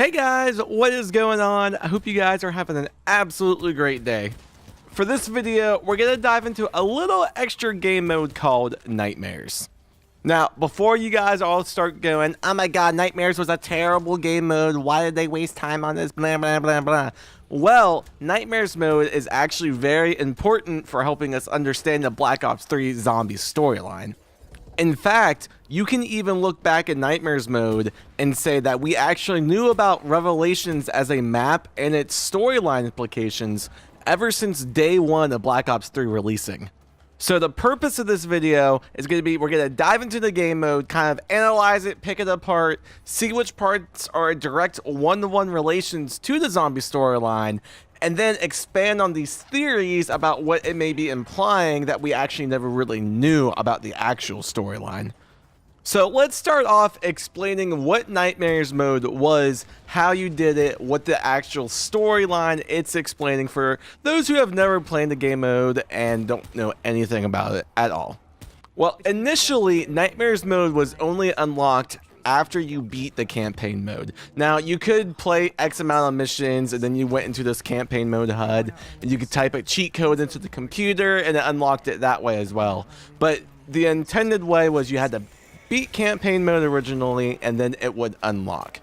Hey guys, what is going on? I hope you guys are having an absolutely great day. For this video, we're going to dive into a little extra game mode called Nightmares. Now, before you guys all start going, oh my god, Nightmares was a terrible game mode, why did they waste time on this, blah blah blah blah. Well, Nightmares mode is actually very important for helping us understand the Black Ops 3 zombie storyline. In fact, you can even look back at Nightmares mode and say that we actually knew about Revelations as a map and its storyline implications ever since day one of Black Ops 3 releasing. So the purpose of this video is going to be, we're going to dive into the game mode, kind of analyze it, pick it apart, see which parts are a direct one-to-one relations to the zombie storyline, and then expand on these theories about what it may be implying that we actually never really knew about the actual storyline. So let's start off explaining what Nightmares mode was, how you did it, what the actual storyline it's explaining for those who have never played the game mode and don't know anything about it at all. Well, initially, Nightmares mode was only unlocked after you beat the campaign mode. Now, you could play X amount of missions and then you went into this campaign mode HUD and you could type a cheat code into the computer and it unlocked it that way as well. But the intended way was you had to beat campaign mode originally and then it would unlock.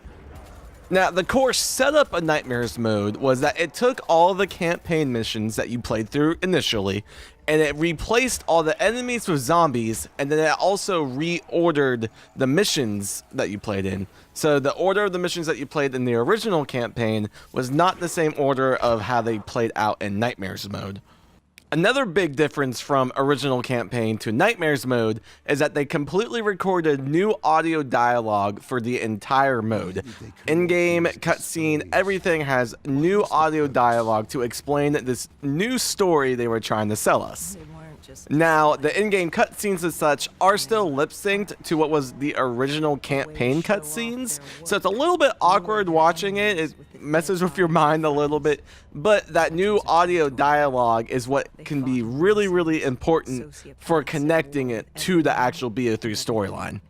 Now, the core setup of Nightmares mode was that it took all the campaign missions that you played through initially and it replaced all the enemies with zombies, and then it also reordered the missions that you played in. So the order of the missions that you played in the original campaign was not the same order of how they played out in Nightmares mode. Another big difference from original campaign to Nightmares mode is that they completely recorded new audio dialogue for the entire mode. In-game, cutscene, everything has new audio dialogue to explain this new story they were trying to sell us. Now, the in-game cutscenes and such are still lip-synced to what was the original campaign cutscenes, so it's a little bit awkward watching it. It messes with your mind a little bit, but that new audio dialogue is what can be really, really important for connecting it to the actual BO3 storyline.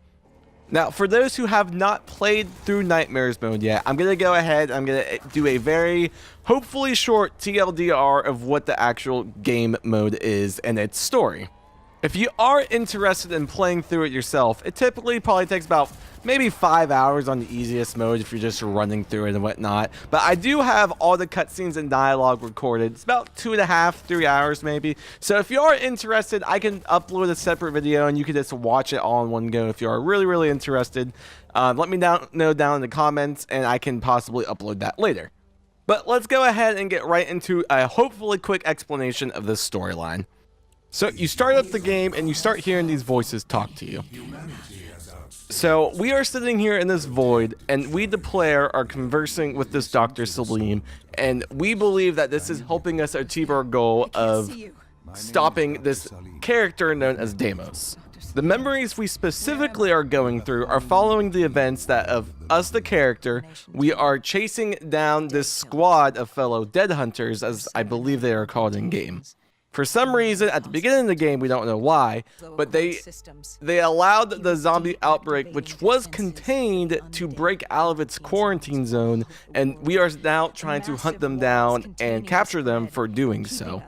Now, for those who have not played through Nightmares mode yet, I'm going to go ahead, I'm going to do a very, hopefully short TLDR of what the actual game mode is and its story. If you are interested in playing through it yourself, it typically probably takes about maybe 5 hours on the easiest mode if you're just running through it and whatnot. But I do have all the cutscenes and dialogue recorded. It's about 2.5, 3 hours maybe. So if you are interested, I can upload a separate video and you can just watch it all in one go if you are really, really interested. Let me know down in the comments and I can possibly upload that later. But let's go ahead and get right into a hopefully quick explanation of this storyline. So you start up the game and you start hearing these voices talk to you. So we are sitting here in this void and we, the player, are conversing with this Dr. Salim, and we believe that this is helping us achieve our goal of stopping this character known as Deimos. The memories we specifically are going through are following the events that of us, the character, we are chasing down this squad of fellow dead hunters, as I believe they are called in game. For some reason, at the beginning of the game, we don't know why, but they allowed the zombie outbreak, which was contained, to break out of its quarantine zone, and we are now trying to hunt them down and capture them for doing so.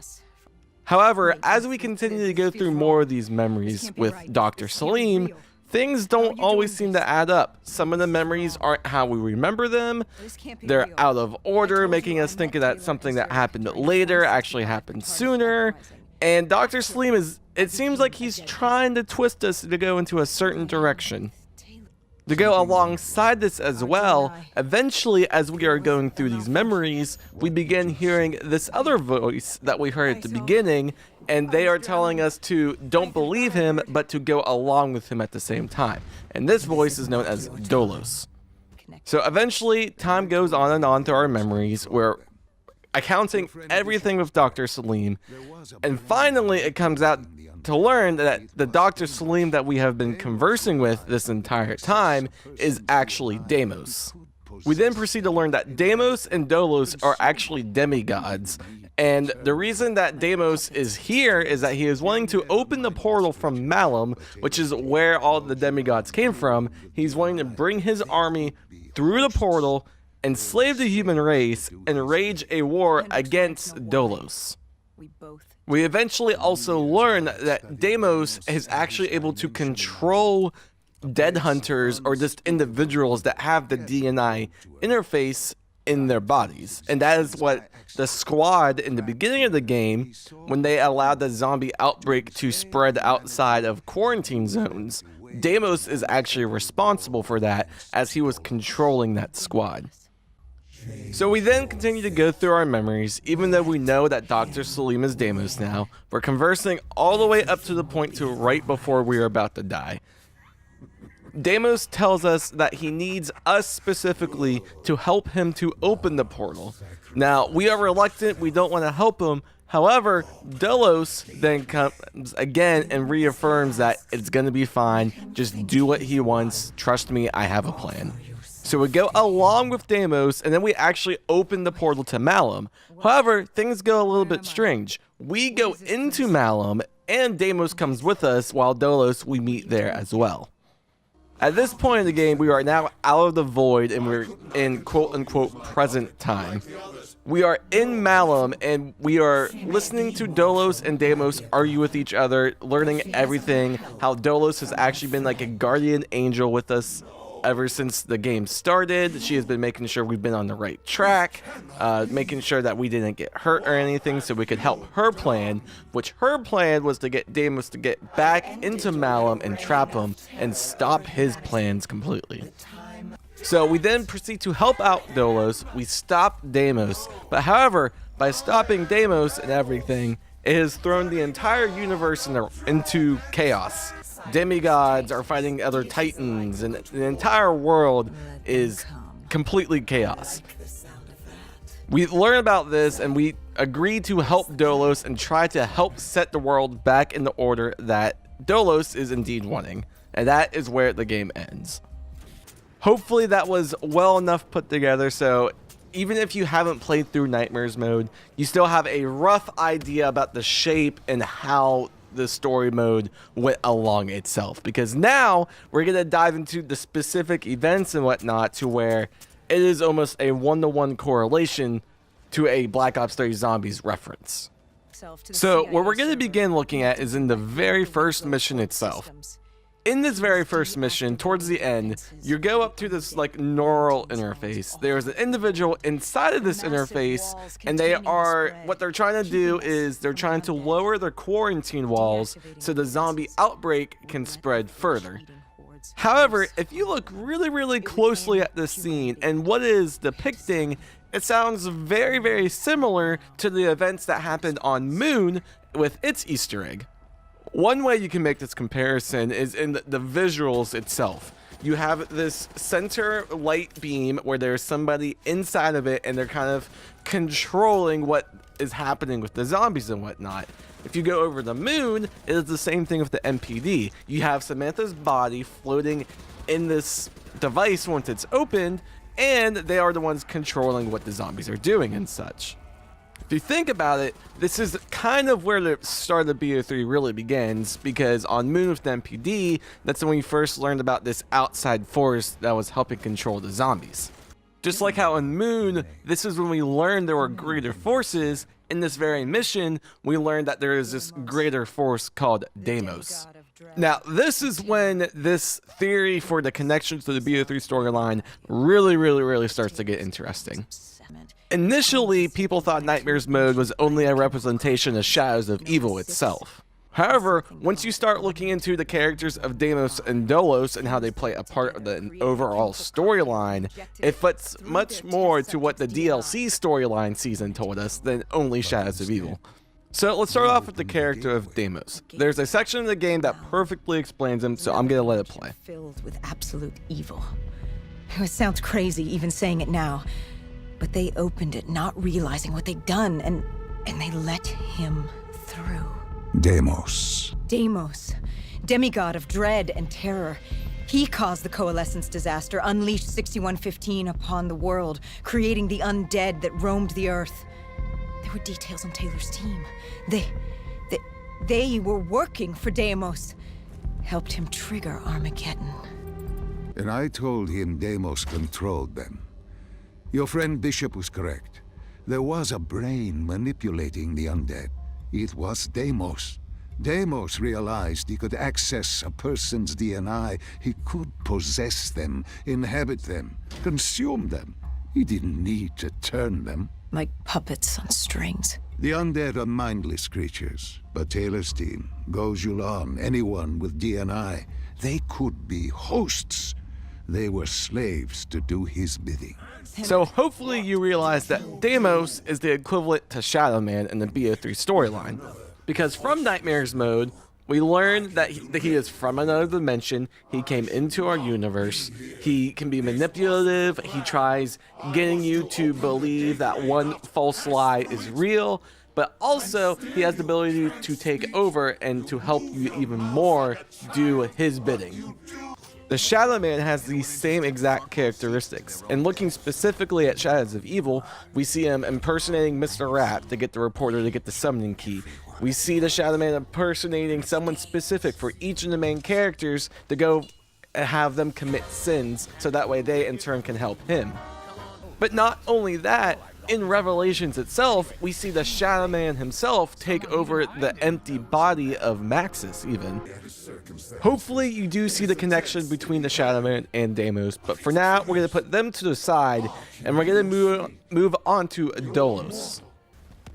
However, as we continue to go through more of these memories with Dr. Salim, things don't always seem to add up. Some of the memories aren't how we remember them. They're out of order, making us think that something that happened later actually happened sooner. And Dr. Salim it seems like he's trying to twist us to go into a certain direction. To go alongside this as well, eventually as we are going through these memories, we begin hearing this other voice that we heard at the beginning, and they are telling us to don't believe him, but to go along with him at the same time. And this voice is known as Dolos. So eventually, time goes on and on through our memories. We're accounting everything with Dr. Salim, and finally it comes out to learn that the Dr. Salim that we have been conversing with this entire time is actually Deimos. We then proceed to learn that Deimos and Dolos are actually demigods, and the reason that Deimos is here is that he is wanting to open the portal from Malum, which is where all the demigods came from. He's wanting to bring his army through the portal enslave the human race, and wage a war against Dolos. We eventually also learn that Deimos is actually able to control dead hunters or just individuals that have the DNI interface in their bodies. And that is what the squad in the beginning of the game, when they allowed the zombie outbreak to spread outside of quarantine zones, Deimos is actually responsible for that, as he was controlling that squad. So we then continue to go through our memories. Even though we know that Dr. Salim is Deimos now, we're conversing all the way up to the point to right before we are about to die. Deimos tells us that he needs us specifically to help him to open the portal. Now, we are reluctant, we don't want to help him. However, Dolos then comes again and reaffirms that it's going to be fine, just do what he wants, trust me, I have a plan. So we go along with Deimos, and then we actually open the portal to Malum. However, things go a little bit strange. We go into Malum, and Deimos comes with us, while Dolos we meet there as well. At this point in the game, we are now out of the void, and we're in quote-unquote present time. We are in Malum, and we are listening to Dolos and Deimos argue with each other, learning everything, how Dolos has actually been like a guardian angel with us ever since the game started. She has been making sure we've been on the right track, making sure that we didn't get hurt or anything so we could help her plan, which her plan was to get Deimos to get back into Malum and trap him and stop his plans completely. So we then proceed to help out Dolos. We stop Deimos, but however, by stopping Deimos and everything, it has thrown the entire universe into chaos. Demigods are fighting other titans, and the entire world is completely chaos. We learn about this, and we agree to help Dolos and try to help set the world back in the order that Dolos is indeed wanting. And that is where the game ends. Hopefully that was well enough put together, so even if you haven't played through Nightmares mode, you still have a rough idea about the shape and how the story mode went along itself, because now we're going to dive into the specific events and whatnot to where it is almost a one-to-one correlation to a Black Ops 3 Zombies reference. So what we're going to begin looking at is in the very first mission itself. In this very first mission, towards the end, you go up to this like neural interface. There's an individual inside of this interface, and what they're trying to do is they're trying to lower their quarantine walls so the zombie outbreak can spread further. However, if you look really closely at this scene and what it is depicting, it sounds very similar to the events that happened on Moon with its Easter egg. One way you can make this comparison is in the visuals itself. You have this center light beam where there's somebody inside of it, and they're kind of controlling what is happening with the zombies and whatnot. If you go over the Moon, it is the same thing with the MPD. You have Samantha's body floating in this device once it's opened, and they are the ones controlling what the zombies are doing and such. If you think about it, this is kind of where the start of BO3 really begins, because on Moon with the MPD, that's when we first learned about this outside force that was helping control the zombies. Just like how on Moon, this is when we learned there were greater forces, in this very mission, we learned that there is this greater force called Deimos. Now, this is when this theory for the connections to the BO3 storyline really starts to get interesting. Initially, people thought Nightmares mode was only a representation of Shadows of Evil itself. However, once you start looking into the characters of Deimos and Dolos and how they play a part of the overall storyline, it fits much more to what the DLC storyline season told us than only Shadows of Evil. So let's start off with the character of Deimos. There's a section of the game that perfectly explains him, so I'm gonna let it play. Filled with absolute evil. It sounds crazy even saying it now. But they opened it not realizing what they'd done, and they let him through. Deimos. Deimos, demigod of dread and terror. He caused the Coalescence disaster, unleashed 6115 upon the world, creating the undead that roamed the earth. There were details on Taylor's team. They were working for Deimos. Helped him trigger Armageddon. And I told him Deimos controlled them. Your friend Bishop was correct. There was a brain manipulating the undead. It was Deimos. Deimos realized he could access a person's DNA. He could possess them, inhabit them, consume them. He didn't need to turn them. Like puppets on strings. The undead are mindless creatures, but Taylor's team, Gojulan, anyone with DNA, they could be hosts. They were slaves to do his bidding. So hopefully you realize that Deimos is the equivalent to Shadow Man in the BO3 storyline. Because from Nightmares mode, we learn that he is from another dimension, he came into our universe, he can be manipulative, he tries getting you to believe that one false lie is real, but also he has the ability to take over and to help you even more do his bidding. The Shadow Man has these same exact characteristics, and looking specifically at Shadows of Evil, we see him impersonating Mr. Rat to get the reporter to get the summoning key. We see the Shadow Man impersonating someone specific for each of the main characters to go and have them commit sins, so that way they in turn can help him. But not only that, in Revelations itself, we see the Shadow Man himself take over the empty body of Maxis even. Hopefully you do see the connection between the Shadow Man and Deimos, but for now we're going to put them to the side and we're going to move on to Dolos.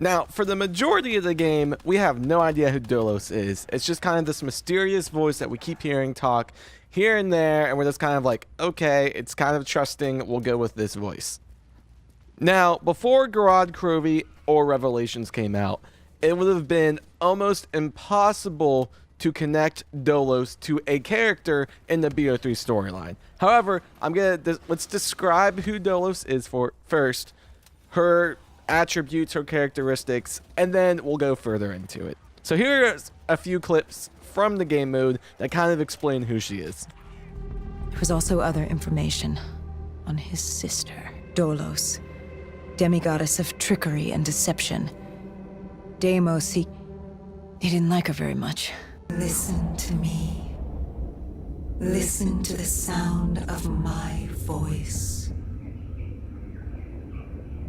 Now, for the majority of the game, we have no idea who Dolos is. It's just kind of this mysterious voice that we keep hearing talk here and there, and we're just kind of like, okay, it's kind of trusting, we'll go with this voice. Now, before Gorod Krovi or Revelations came out, it would have been almost impossible to connect Dolos to a character in the BO3 storyline. However, let's describe who Dolos is first, her attributes, her characteristics, and then we'll go further into it. So here are a few clips from the game mode that kind of explain who she is. There was also other information on his sister, Dolos, demigoddess of trickery and deception. Deimos, he didn't like her very much. Listen to me. Listen to the sound of my voice.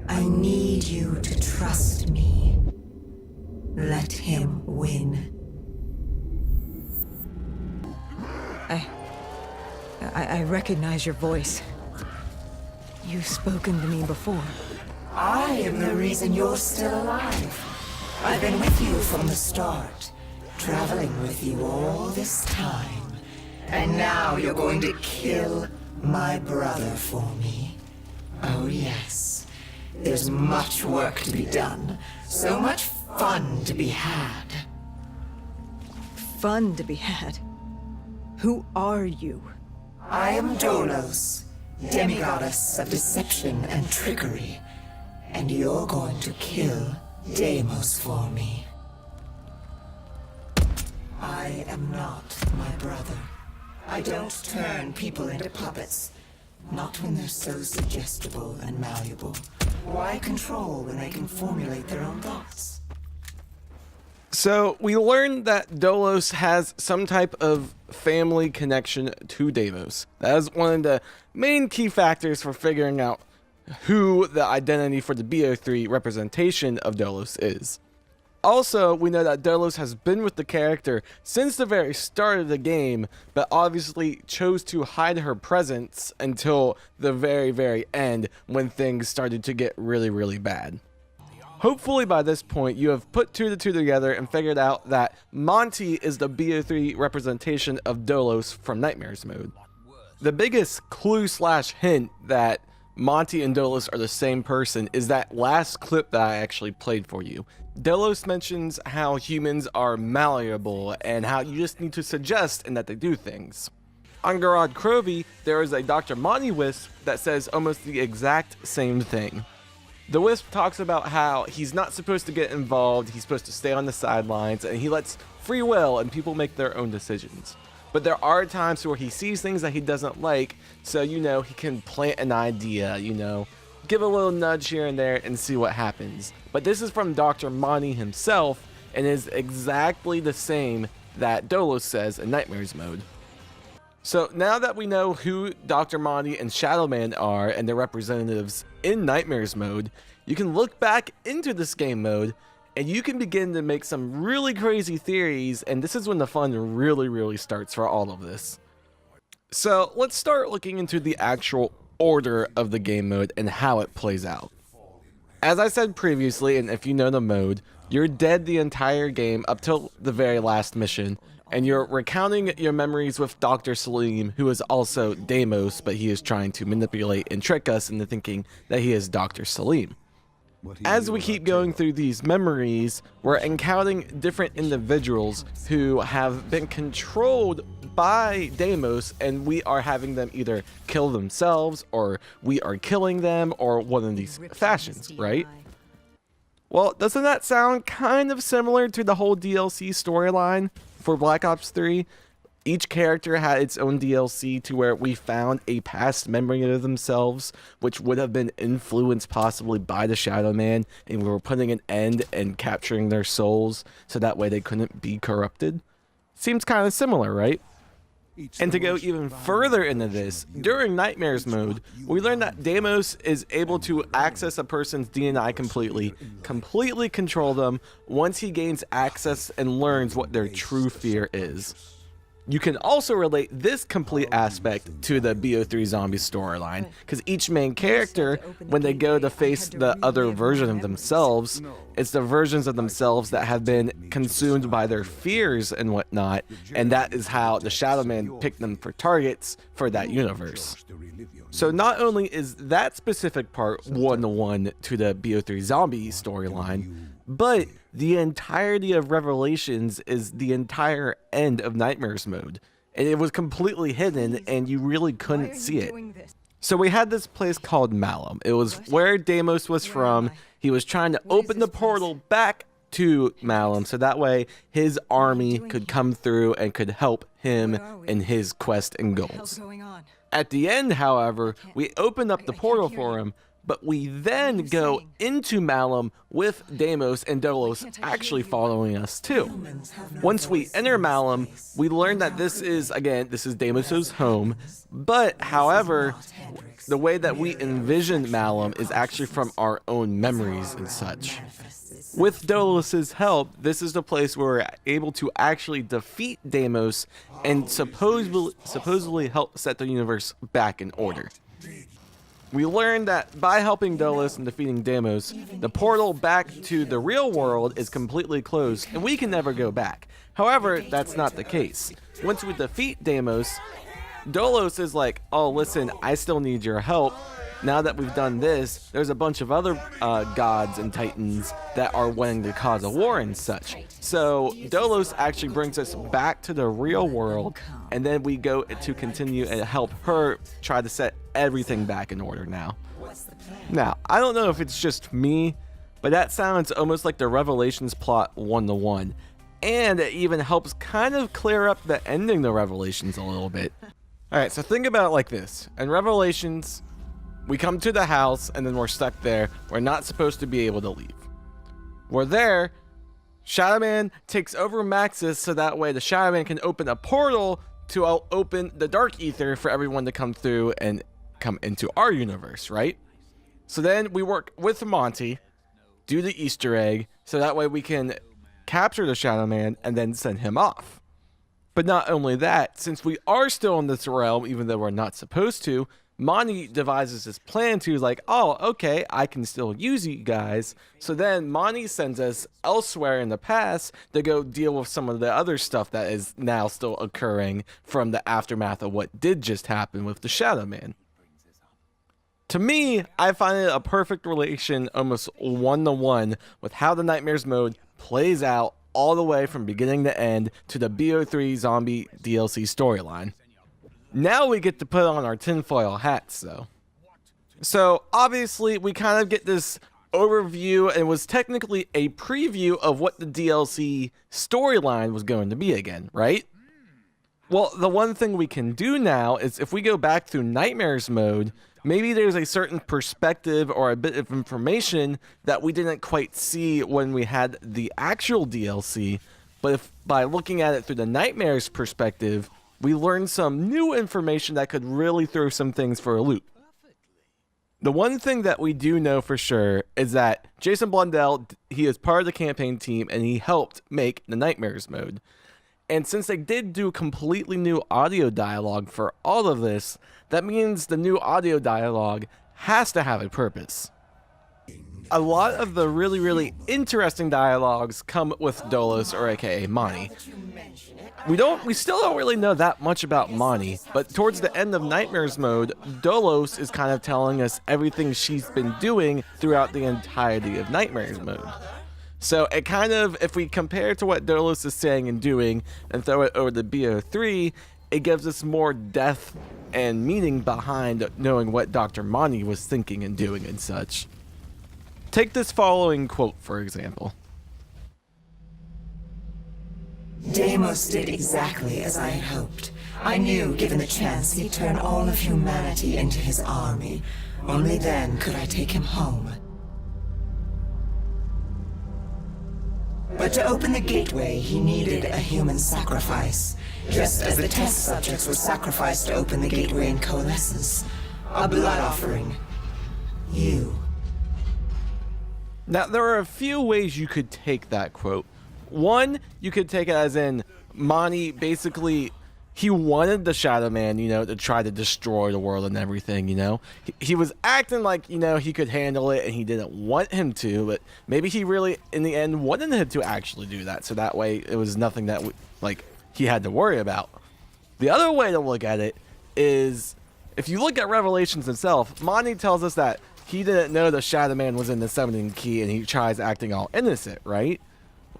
I need you to trust me. Let him win. I recognize your voice. You've spoken to me before. I am the reason you're still alive. I've been with you from the start, traveling with you all this time. And now you're going to kill my brother for me. Oh yes. There's much work to be done. So much fun to be had. Fun to be had? Who are you? I am Dolos, demigoddess of deception and trickery. And you're going to kill Deimos for me. I am not my brother. I don't turn people into puppets. Not when they're so suggestible and malleable. Why control when they can formulate their own thoughts? So we learned that Dolos has some type of family connection to Deimos. That is one of the main key factors for figuring out who the identity for the BO3 representation of Dolos is. Also, we know that Dolos has been with the character since the very start of the game, but obviously chose to hide her presence until the very, very end when things started to get really, really bad. Hopefully by this point you have put two to two together and figured out that Monty is the BO3 representation of Dolos from Nightmares mode. The biggest clue/hint that Monty and Dolos are the same person is that last clip that I actually played for you. Dolos mentions how humans are malleable and how you just need to suggest and that they do things. On Gorod Krovi, there is a Dr. Monty Wisp that says almost the exact same thing. The Wisp talks about how he's not supposed to get involved, he's supposed to stay on the sidelines, and he lets free will and people make their own decisions. But there are times where he sees things that he doesn't like, so, he can plant an idea, give a little nudge here and there and see what happens. But this is from Dr. Monty himself, and is exactly the same that Dolos says in Nightmares mode. So now that we know who Dr. Monty and Shadow Man are and their representatives in Nightmares mode, you can look back into this game mode and you can begin to make some really crazy theories, and this is when the fun really starts for all of this. So let's start looking into the actual order of the game mode and how it plays out. As I said previously, and if you know the mode, you're dead the entire game up till the very last mission, and you're recounting your memories with Dr. Salim, who is also Deimos, but he is trying to manipulate and trick us into thinking that he is Dr. Salim. As we keep going through these memories, we're encountering different individuals who have been controlled by Deimos, and we are having them either kill themselves, or we are killing them, or one of these fashions, right? Well, doesn't that sound kind of similar to the whole DLC storyline for Black Ops 3? Each character had its own DLC to where we found a past memory of themselves, which would have been influenced possibly by the Shadow Man, and we were putting an end and capturing their souls so that way they couldn't be corrupted. Seems kind of similar, right? And to go even further into this, during Nightmares mode, we learn that Deimos is able to access a person's DNA completely control them once he gains access and learns what their true fear is. You can also relate this complete aspect to the BO3 zombie storyline, because each main character, when they go to face the other version of themselves, it's the versions of themselves that have been consumed by their fears and whatnot, and that is how the Shadow Man picked them for targets for that universe. So not only is that specific part one-to-one to the BO3 zombie storyline, but the entirety of Revelations is the entire end of Nightmares mode, and it was completely hidden and you really couldn't see it. So we had this place called Malum. It was where Deimos was from. He was trying to open the portal back to Malum so that way his army could come through and could help him in his quest and goals. At the end, however, we opened up the portal for him, but we then go into Malum with Deimos and Dolos actually following us too. Once we enter Malum, we learn that this is Deimos' home, but however, the way that we envision Malum is actually from our own memories and such. With Dolos' help, this is the place where we're able to actually defeat Deimos and supposedly help set the universe back in order. We learned that by helping Dolos and defeating Deimos, the portal back to the real world is completely closed and we can never go back. However, that's not the case. Once we defeat Deimos, Dolos is like, oh listen, I still need your help. Now that we've done this, there's a bunch of other gods and titans that are wanting to cause a war and such. So Dolos actually brings us back to the real world, and then we go to continue and help her try to set everything back in order now. Now, I don't know if it's just me, but that sounds almost like the Revelations plot one-to-one. And it even helps kind of clear up the ending to Revelations a little bit. Alright, so think about it like this. In Revelations, we come to the house and then we're stuck there. We're not supposed to be able to leave. We're there. Shadow Man takes over Maxis so that way the Shadow Man can open a portal to open the Dark Ether for everyone to come through and come into our universe, right? So then we work with Monty, do the Easter egg, so that way we can capture the Shadow Man and then send him off. But not only that, since we are still in this realm, even though we're not supposed to, Monty devises this plan to like, oh, okay, I can still use you guys. So then Monty sends us elsewhere in the past to go deal with some of the other stuff that is now still occurring from the aftermath of what did just happen with the Shadow Man. To me, I find it a perfect relation, almost one-to-one, with how the Nightmares mode plays out all the way from beginning to end to the BO3 zombie DLC storyline. Now we get to put on our tinfoil hats, though. So, obviously, we kind of get this overview, and it was technically a preview of what the DLC storyline was going to be again, right? Well, the one thing we can do now is if we go back through Nightmares mode, maybe there's a certain perspective or a bit of information that we didn't quite see when we had the actual DLC, but if by looking at it through the Nightmares perspective, we learned some new information that could really throw some things for a loop. The one thing that we do know for sure is that Jason Blundell, he is part of the campaign team and he helped make the Nightmares mode. And since they did do completely new audio dialogue for all of this, that means the new audio dialogue has to have a purpose. A lot of the really interesting dialogues come with Dolos, or aka Monty. We still don't really know that much about Monty, but towards the end of Nightmares mode, Dolos is kind of telling us everything she's been doing throughout the entirety of Nightmares mode. So it kind of, if we compare to what Dolos is saying and doing and throw it over to BO3, it gives us more depth and meaning behind knowing what Dr. Monty was thinking and doing and such. Take this following quote, for example. Deimos did exactly as I had hoped. I knew, given the chance, he'd turn all of humanity into his army. Only then could I take him home. But to open the gateway, he needed a human sacrifice. Just as the test subjects were sacrificed to open the gateway in Coalescence. A blood offering. You. Now, there are a few ways you could take that quote. One, you could take it as in Monty basically, he wanted the Shadow Man, to try to destroy the world and everything, He was acting like, he could handle it and he didn't want him to, but maybe he really, in the end, wanted him to actually do that. So that way, it was nothing that, he had to worry about. The other way to look at it is, if you look at Revelations itself, Monty tells us that he didn't know the Shadow Man was in the summoning key and he tries acting all innocent, right?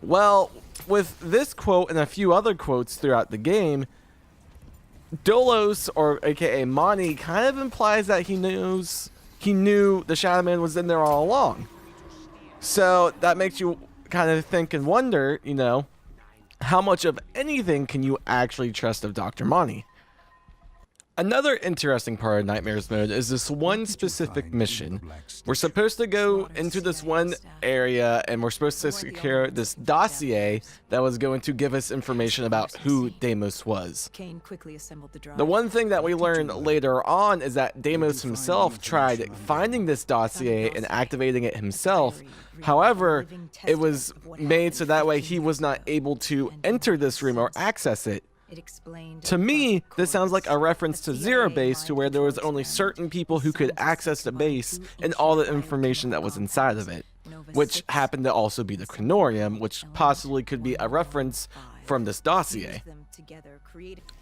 Well, with this quote and a few other quotes throughout the game, Dolos, or aka Monty, kind of implies that he knew the Shadow Man was in there all along. So that makes you kind of think and wonder, how much of anything can you actually trust of Dr. Monty? Another interesting part of Nightmares mode is this one specific mission. We're supposed to go into this one area and we're supposed to secure this dossier that was going to give us information about who Deimos was. The one thing that we learned later on is that Deimos himself tried finding this dossier and activating it himself. However, it was made so that way he was not able to enter this room or access it. To me, this sounds like a reference to Zero Base, to where there was only certain people who could access the base and all the information that was inside of it, which happened to also be the Cronorium, which possibly could be a reference from this dossier.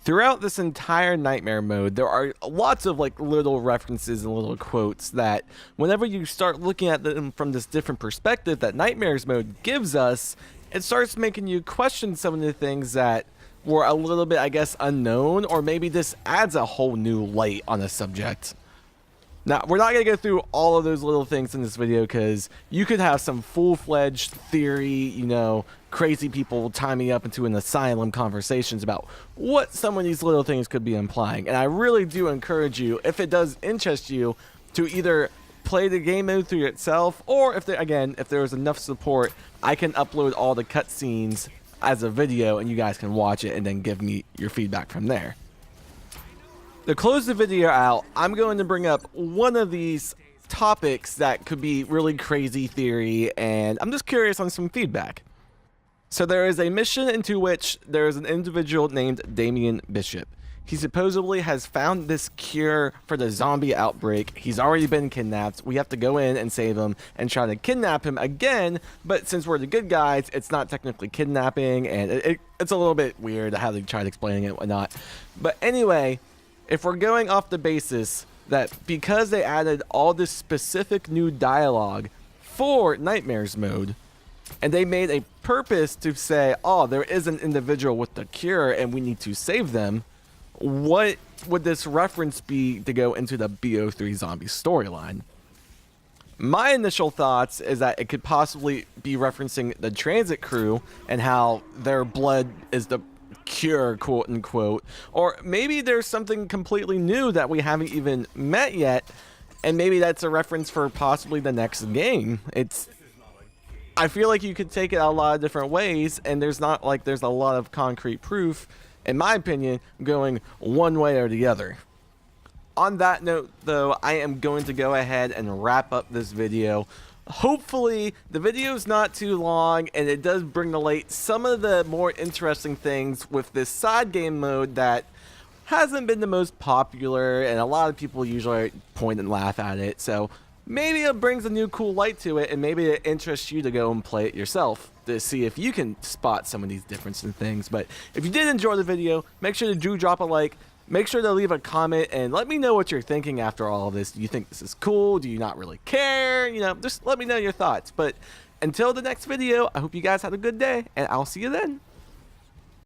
Throughout this entire Nightmare mode, there are lots of little references and little quotes that whenever you start looking at them from this different perspective that Nightmares mode gives us, it starts making you question some of the things that were a little bit, I guess, unknown, or maybe this adds a whole new light on the subject. Now, we're not going to go through all of those little things in this video because you could have some full-fledged theory, crazy people tie me up into an asylum conversations about what some of these little things could be implying. And I really do encourage you, if it does interest you, to either play the game mode through itself, or if there is enough support, I can upload all the cutscenes as a video and you guys can watch it and then give me your feedback from there. To close the video out, I'm going to bring up one of these topics that could be really crazy theory, and I'm just curious on some feedback. So there is a mission into which there is an individual named Damian Bishop. He supposedly has found this cure for the zombie outbreak. He's already been kidnapped. We have to go in and save him and try to kidnap him again. But since we're the good guys, it's not technically kidnapping. And it's a little bit weird how they tried explaining it and whatnot. But anyway, if we're going off the basis that because they added all this specific new dialogue for Nightmares mode, and they made a purpose to say, oh, there is an individual with the cure and we need to save them, what would this reference be to go into the BO3 zombie storyline? My initial thoughts is that it could possibly be referencing the transit crew and how their blood is the cure, quote unquote, or maybe there's something completely new that we haven't even met yet, and maybe that's a reference for possibly the next game. I feel like you could take it a lot of different ways, and there's not there's a lot of concrete proof. in my opinion, going one way or the other. On that note, though, I am going to go ahead and wrap up this video. Hopefully, the video is not too long, and it does bring to light some of the more interesting things with this side game mode that hasn't been the most popular, and a lot of people usually point and laugh at it. So maybe it brings a new cool light to it, and maybe it interests you to go and play it yourself to see if you can spot some of these differences in things. But if you did enjoy the video, make sure to drop a like. Make sure to leave a comment and let me know what you're thinking after all of this. Do you think this is cool? Do you not really care? You know, just let me know your thoughts. But until the next video, I hope you guys had a good day, and I'll see you then.